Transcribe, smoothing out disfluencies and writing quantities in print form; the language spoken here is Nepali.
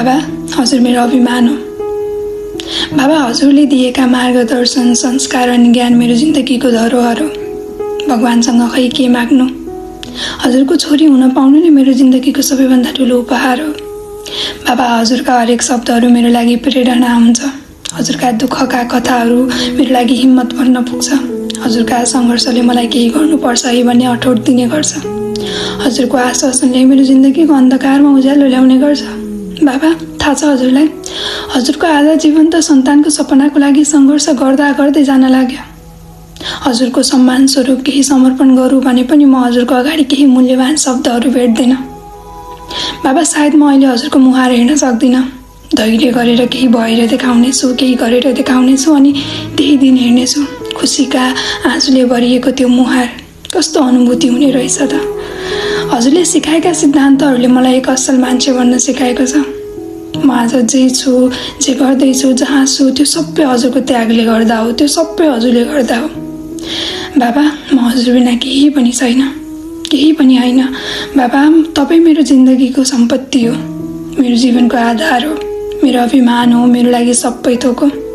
बाबा, हजुर मेरो अभिमान हो। बाबा, हजुरले दिएका मार्गदर्शन, संस्कार अनि ज्ञान मेरो जिन्दगीको धरोहर हो। भगवानसँग खै के माग्नु, हजुरको छोरी हुन पाउनु नै मेरो जिन्दगीको सबैभन्दा ठुलो उपहार हो। बाबा, हजुरका हरेक शब्दहरू मेरो लागि प्रेरणा हुन्छ। हजुरका दुःखका कथाहरू मेरो लागि हिम्मत भन्न पुग्छ। हजुरका सङ्घर्षले मलाई केही गर्नुपर्छ है भन्ने अठोट दिने गर्छ। हजुरको आश्वासनले मेरो जिन्दगीको अन्धकारमा उज्यालो ल्याउने गर्छ। बाबा, थाहा छ हजुरलाई, हजुरको आधा जीवन त सन्तानको सपनाको लागि सङ्घर्ष गर्दा गर्दै जान लाग्यो। हजुरको सम्मान स्वरूप केही समर्पण गरौँ भने पनि म हजुरको अगाडि केही मूल्यवान शब्दहरू भेट्दिनँ। बाबा, सायद म अहिले हजुरको मुहार हेर्न सक्दिनँ। धैर्य गरेर केही भएर देखाउनेछु, केही गरेर देखाउनेछु अनि त्यही दिन हेर्नेछु खुसीका आँसुले भरिएको त्यो मुहार। कस्तो अनुभूति हुने रहेछ त। हजुरले सिकाएका सिद्धान्तहरूले मलाई एक असल मान्छे बन्न सिकाएको छ। म आज जे छु, जे गर्दैछु, जहाँ छु, त्यो सबै हजुरको त्यागले गर्दा हो। त्यो सबै हजुरले गर्दा हो। बाबा, म हजुर बिना केही पनि छैन, केही पनि होइन। बाबा, तपाईँ मेरो जिन्दगीको सम्पत्ति हो, मेरो जीवनको आधार हो, मेरो अभिमान हो, मेरो लागि सबै थोक हो।